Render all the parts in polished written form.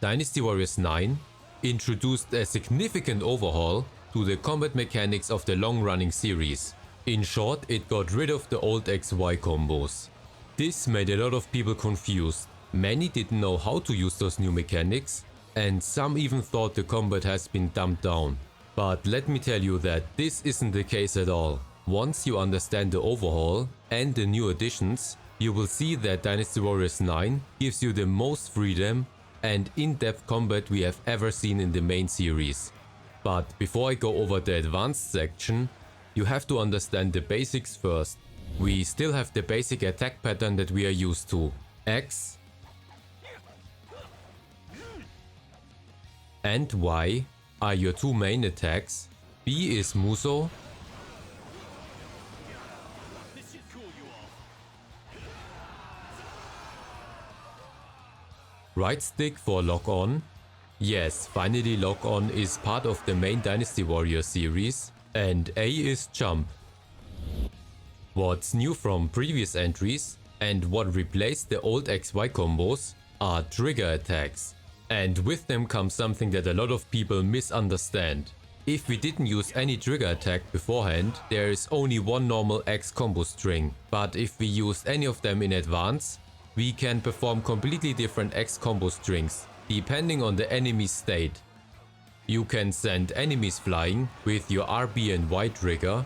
Dynasty Warriors 9 introduced a significant overhaul to the combat mechanics of the long-running series. In short, it got rid of the old XY combos. This made a lot of people confused. Many didn't know how to use those new mechanics, and some even thought the combat has been dumbed down. But let me tell you that this isn't the case at all. Once you understand the overhaul and the new additions, you will see that Dynasty Warriors 9 gives you the most freedom and in-depth combat we have ever seen in the main series. But before I go over the advanced section, you have to understand the basics first. We still have the basic attack pattern that we are used to. X and Y are your two main attacks. B is Musou. Right stick for lock on. Yes, finally lock on is part of the main Dynasty Warrior series. And A is jump. What's new from previous entries and what replaced the old XY combos are trigger attacks. And with them comes something that a lot of people misunderstand. If we didn't use any trigger attack beforehand, there is only one normal X combo string. But if we used any of them in advance, we can perform completely different X combo strings, depending on the enemy's state. You can send enemies flying with your RB and Y trigger.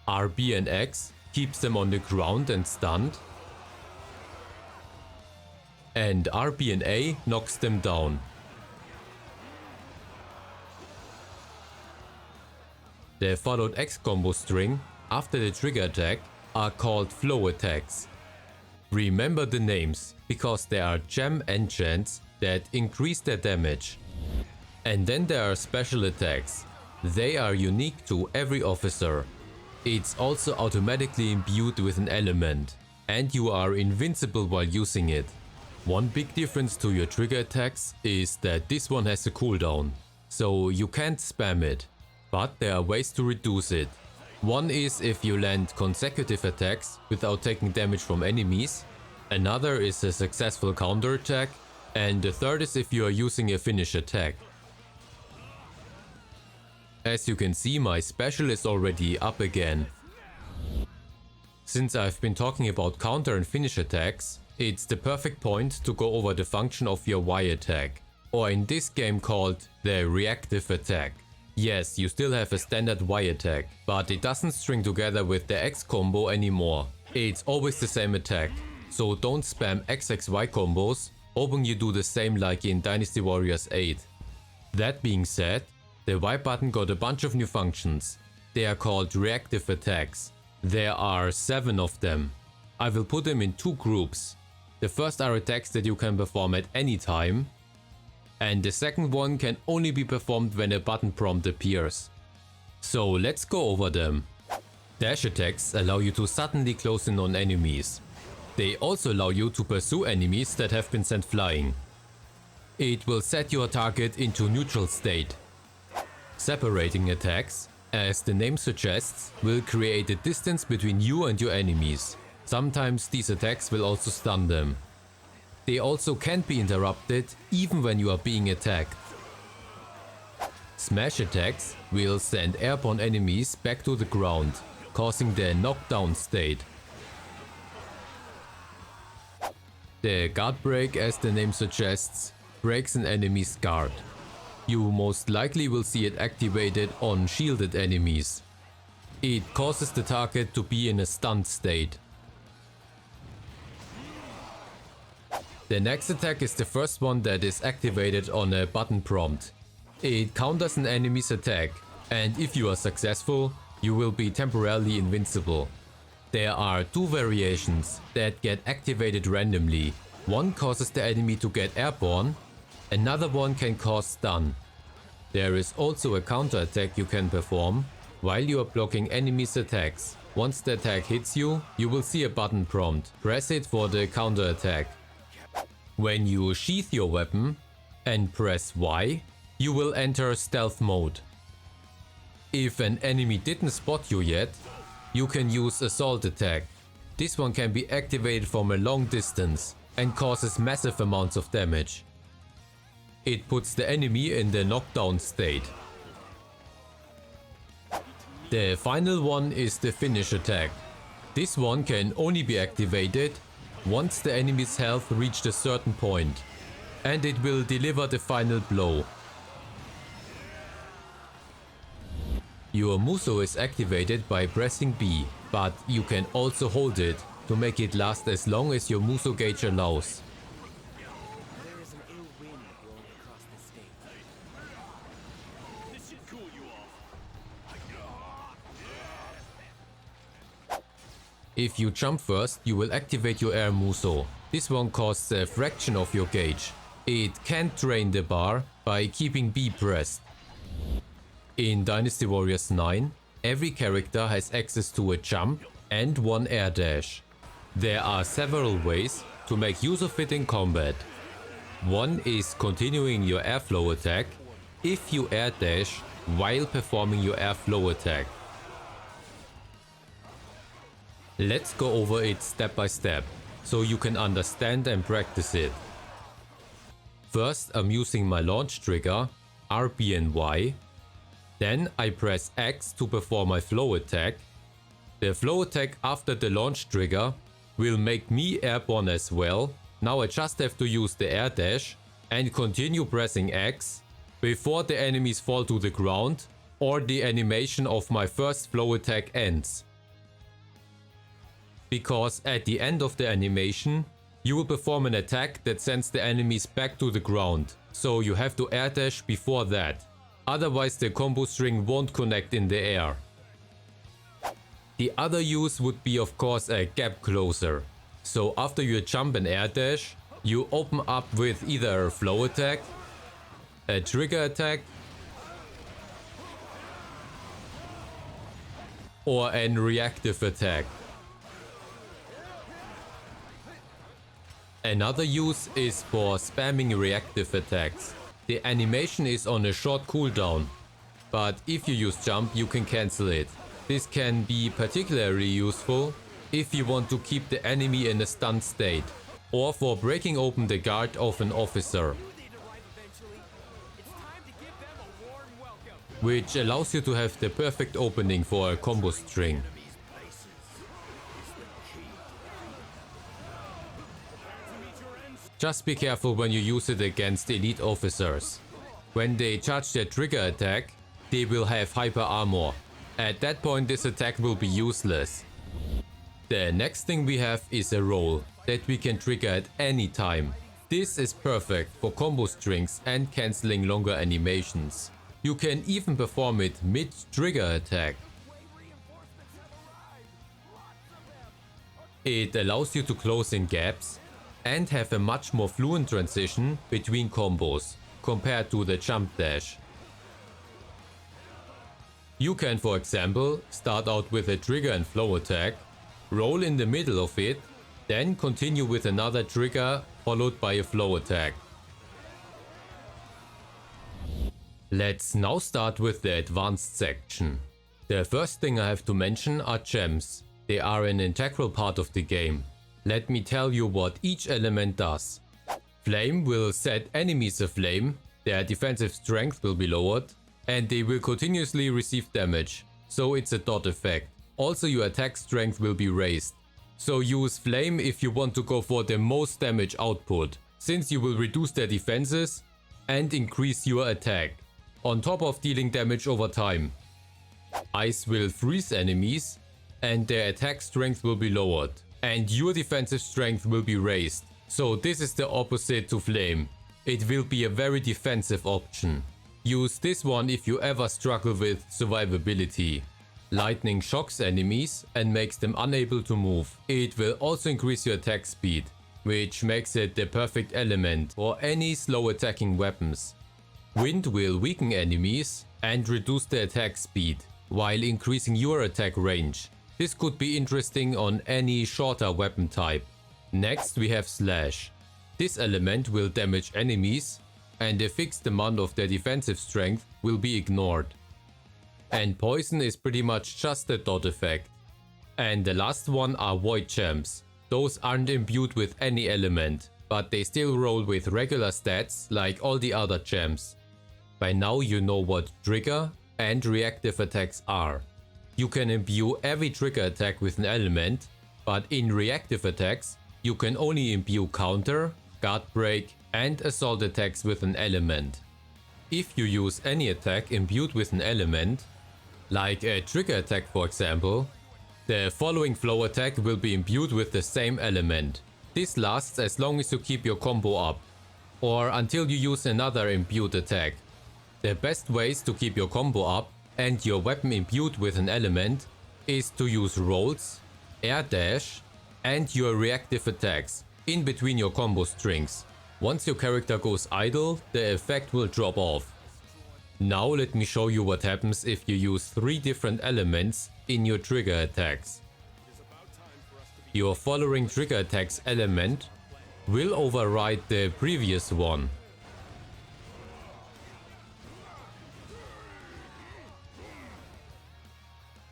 RB and X keeps them on the ground and stunned. And RB and A knocks them down. The followed X combo string after the trigger attack are called flow attacks. Remember the names, because there are gem enchants that increase their damage. And then there are special attacks. They are unique to every officer. It's also automatically imbued with an element, and you are invincible while using it. One big difference to your trigger attacks is that this one has a cooldown, so you can't spam it. But there are ways to reduce it. One is if you land consecutive attacks without taking damage from enemies. Another is a successful counter attack. And the third is if you are using a finish attack. As you can see, my special is already up again. Since I've been talking about counter and finish attacks, it's the perfect point to go over the function of your Y attack, or in this game called the Reactive Attack. Yes, you still have a standard Y attack, but it doesn't string together with the X combo anymore. It's always the same attack, so don't spam XXY combos, hoping you do the same like in Dynasty Warriors 8. That being said, the Y button got a bunch of new functions. They are called Reactive Attacks. There are 7 of them. I will put them in 2 groups. The first are attacks that you can perform at any time, and the second one can only be performed when a button prompt appears. So let's go over them. Dash attacks allow you to suddenly close in on enemies. They also allow you to pursue enemies that have been sent flying. It will set your target into neutral state. Separating attacks, as the name suggests, will create a distance between you and your enemies. Sometimes these attacks will also stun them. They also can't be interrupted even when you are being attacked. Smash attacks will send airborne enemies back to the ground, causing their knockdown state. The guard break, as the name suggests, breaks an enemy's guard. You most likely will see it activated on shielded enemies. It causes the target to be in a stunned state. The next attack is the first one that is activated on a button prompt. It counters an enemy's attack, and if you are successful, you will be temporarily invincible. There are 2 variations that get activated randomly. One causes the enemy to get airborne, another one can cause stun. There is also a counter attack you can perform while you are blocking enemies' attacks. Once the attack hits you, you will see a button prompt. Press it for the counter attack. When you sheath your weapon and press Y, you will enter stealth mode. If an enemy didn't spot you yet, you can use assault attack. This one can be activated from a long distance. and causes massive amounts of damage. It puts the enemy in the knockdown state. The final one is the finish attack. This one can only be activated once the enemy's health reached a certain point, and it will deliver the final blow. Your Musou is activated by pressing B, but you can also hold it to make it last as long as your Musou gauge allows. There is an ill wind blowing across the state. This should cool you off. If you jump first, you will activate your Air Musou. This one costs a fraction of your gauge. It can't drain the bar by keeping B pressed. In Dynasty Warriors 9, every character has access to a jump and one air dash. There are several ways to make use of it in combat. One is continuing your airflow attack if you air dash while performing your airflow attack. Let's go over it step by step, so you can understand and practice it. First, I'm using my launch trigger, R, B and Y. Then I press X to perform my flow attack. The flow attack after the launch trigger will make me airborne as well. Now I just have to use the air dash and continue pressing X before the enemies fall to the ground or the animation of my first flow attack ends. Because at the end of the animation, you will perform an attack that sends the enemies back to the ground, so you have to air dash before that. Otherwise the combo string won't connect in the air. The other use would be of course a gap closer. So after you jump and air dash, you open up with either a flow attack, a trigger attack, or an reactive attack. Another use is for spamming reactive attacks. The animation is on a short cooldown, but if you use jump you can cancel it. This can be particularly useful if you want to keep the enemy in a stunned state, or for breaking open the guard of an officer, which allows you to have the perfect opening for a combo string. Just be careful when you use it against elite officers. When they charge their trigger attack, they will have hyper armor. At that point this attack will be useless. The next thing we have is a roll that we can trigger at any time. This is perfect for combo strings and cancelling longer animations. You can even perform it mid-trigger attack. It allows you to close in gaps and have a much more fluent transition between combos compared to the jump dash. You can, for example, start out with a trigger and flow attack, roll in the middle of it, then continue with another trigger followed by a flow attack. Let's now start with the advanced section. The first thing I have to mention are gems. They are an integral part of the game. Let me tell you what each element does. Flame will set enemies aflame, their defensive strength will be lowered, and they will continuously receive damage, so it's a dot effect. Also your attack strength will be raised. So use flame if you want to go for the most damage output, since you will reduce their defenses and increase your attack, on top of dealing damage over time. Ice will freeze enemies, and their attack strength will be lowered. And your defensive strength will be raised. So this is the opposite to flame. It will be a very defensive option. Use this one if you ever struggle with survivability. Lightning shocks enemies and makes them unable to move. It will also increase your attack speed, which makes it the perfect element for any slow attacking weapons. Wind will weaken enemies and reduce the attack speed, while increasing your attack range. This could be interesting on any shorter weapon type. Next we have Slash. This element will damage enemies and a fixed amount of their defensive strength will be ignored. And Poison is pretty much just a dot effect. And the last one are Void Gems. Those aren't imbued with any element, but they still roll with regular stats like all the other gems. By now you know what trigger and reactive attacks are. You can imbue every trigger attack with an element, but in reactive attacks, you can only imbue counter, guard break and assault attacks with an element. If you use any attack imbued with an element, like a trigger attack for example, the following flow attack will be imbued with the same element. This lasts as long as you keep your combo up, or until you use another imbued attack. The best ways to keep your combo up and your weapon imbued with an element is to use rolls, Airdash and your reactive attacks in between your combo strings. Once your character goes idle, the effect will drop off. Now let me show you what happens if you use 3 different elements in your trigger attacks. Your following trigger attacks element will override the previous one.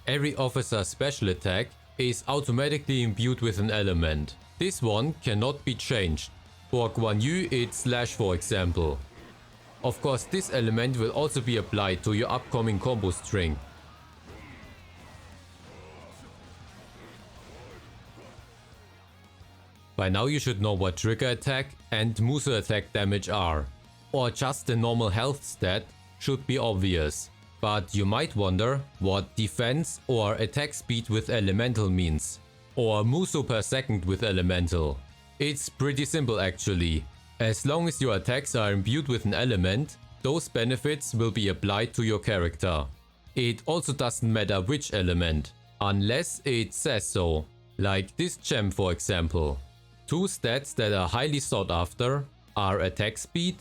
Every officer's special attack is automatically imbued with an element. This one cannot be changed. For Guan Yu it's slash for example. Of course this element will also be applied to your upcoming combo string. By now you should know what trigger attack and Musou attack damage are. Or just the normal health stat should be obvious. But you might wonder what defense or attack speed with elemental means. Or Musou per second with elemental. It's pretty simple actually. As long as your attacks are imbued with an element, those benefits will be applied to your character. It also doesn't matter which element, unless it says so. Like this gem for example. 2 stats that are highly sought after are attack speed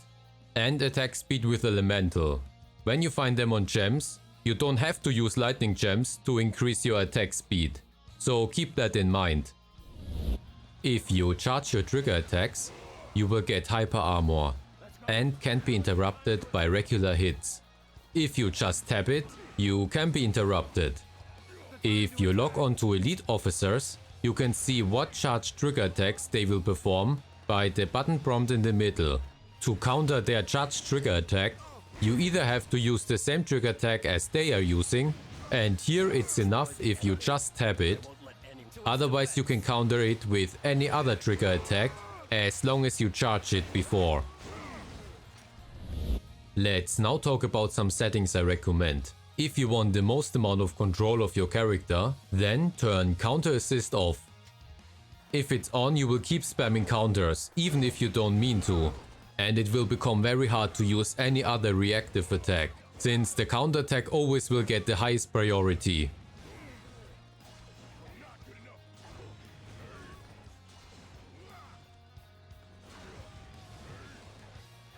and attack speed with elemental. When you find them on gems, you don't have to use lightning gems to increase your attack speed. So keep that in mind. If you charge your trigger attacks, you will get hyper armor and can't be interrupted by regular hits. If you just tap it, you can be interrupted. If you log on to elite officers, you can see what charged trigger attacks they will perform by the button prompt in the middle. To counter their charged trigger attack, you either have to use the same trigger attack as they are using, and here it's enough if you just tap it. Otherwise you can counter it with any other trigger attack as long as you charge it before. Let's now talk about some settings I recommend. If you want the most amount of control of your character, then turn counter assist off. If it's on, you will keep spamming counters, even if you don't mean to. And it will become very hard to use any other reactive attack, since the counter attack always will get the highest priority.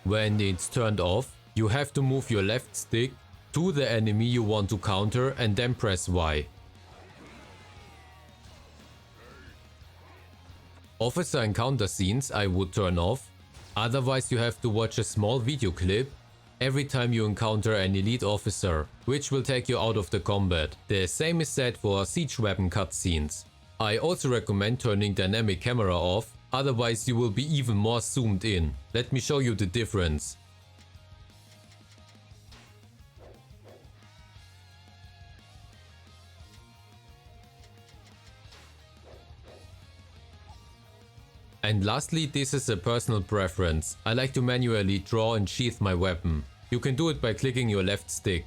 When it's turned off, you have to move your left stick to the enemy you want to counter and then press Y. Officer encounter scenes I would turn off, otherwise you have to watch a small video clip every time you encounter an elite officer, which will take you out of the combat. The same is said for siege weapon cutscenes. I also recommend turning dynamic camera off, otherwise you will be even more zoomed in. Let me show you the difference. And lastly, this is a personal preference. I like to manually draw and sheath my weapon. You can do it by clicking your left stick.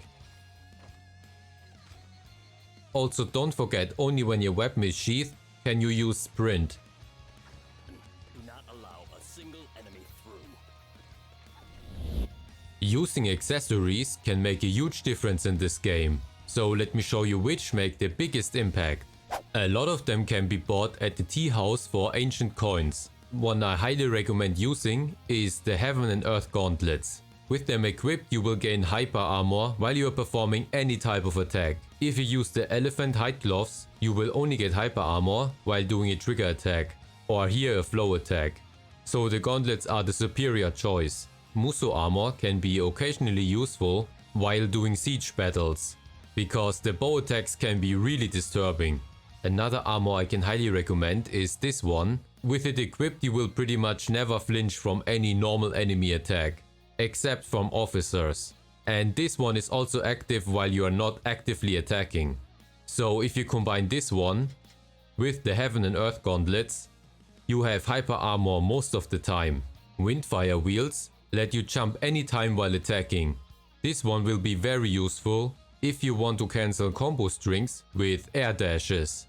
Also don't forget, only when your weapon is sheathed can you use sprint. Do not allow a single enemy through. Using accessories can make a huge difference in this game. So let me show you which make the biggest impact. A lot of them can be bought at the tea house for ancient coins. One I highly recommend using is the Heaven and Earth gauntlets. With them equipped you will gain hyper armor while you are performing any type of attack. If you use the elephant hide gloves, you will only get hyper armor while doing a trigger attack, or here a flow attack. So the gauntlets are the superior choice. Musou armor can be occasionally useful while doing siege battles, because the bow attacks can be really disturbing. Another armor I can highly recommend is this one. With it equipped, you will pretty much never flinch from any normal enemy attack, except from officers. And this one is also active while you are not actively attacking. So if you combine this one with the Heaven and Earth gauntlets, you have hyper armor most of the time. Windfire wheels let you jump anytime while attacking. This one will be very useful if you want to cancel combo strings with air dashes.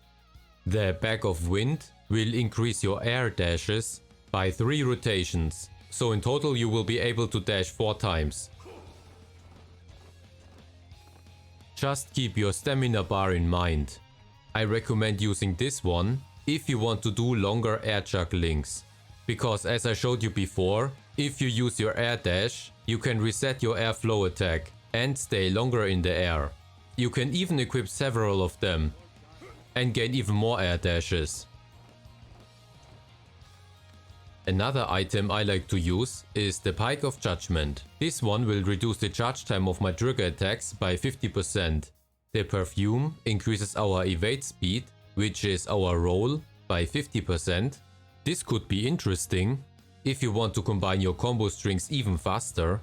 The Bag of Wind will increase your air dashes by 3 rotations, so in total you will be able to dash 4 times. Just keep your stamina bar in mind. I recommend using this one if you want to do longer air jugglings, because as I showed you before, if you use your air dash, you can reset your airflow attack and stay longer in the air. You can even equip several of them and gain even more air dashes. Another item I like to use is the Pike of Judgment. This one will reduce the charge time of my trigger attacks by 50%. The Perfume increases our evade speed, which is our roll, by 50%. This could be interesting if you want to combine your combo strings even faster.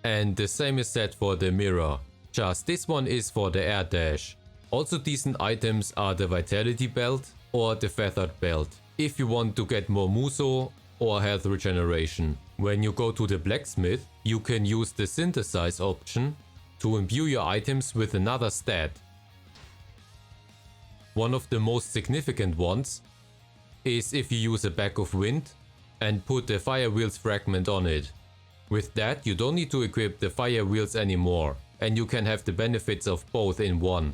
And the same is said for the Mirror. Just this one is for the air dash. Also decent items are the Vitality Belt or the Feathered Belt, if you want to get more Musou or health regeneration. When you go to the blacksmith, you can use the synthesize option to imbue your items with another stat. One of the most significant ones is if you use a Bag of Wind and put the Fire Wheels fragment on it. With that, you don't need to equip the Fire Wheels anymore, and you can have the benefits of both in one.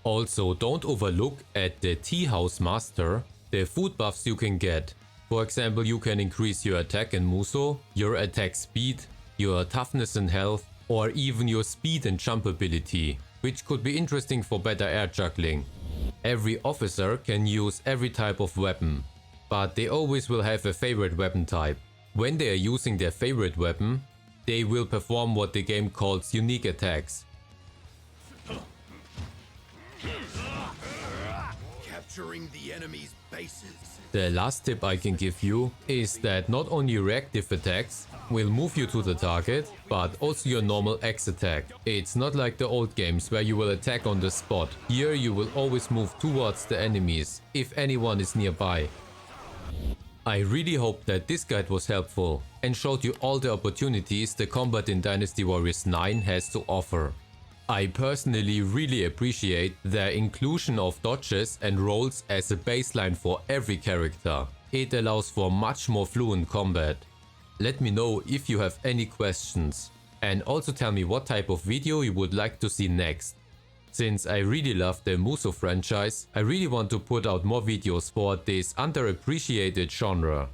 Also, don't overlook at the Tea House Master the food buffs you can get. For example, you can increase your attack and Musou, your attack speed, your toughness and health, or even your speed and jump ability, which could be interesting for better air juggling. Every officer can use every type of weapon, but they always will have a favorite weapon type. When they are using their favorite weapon, they will perform what the game calls unique attacks. Capturing the enemy's bases. The last tip I can give you is that not only reactive attacks will move you to the target, but also your normal X attack. It's not like the old games where you will attack on the spot. Here you will always move towards the enemies, if anyone is nearby. I really hope that this guide was helpful and showed you all the opportunities the combat in Dynasty Warriors 9 has to offer. I personally really appreciate the inclusion of dodges and rolls as a baseline for every character. It allows for much more fluent combat. Let me know if you have any questions, and also tell me what type of video you would like to see next. Since I really love the Musou franchise, I really want to put out more videos for this underappreciated genre.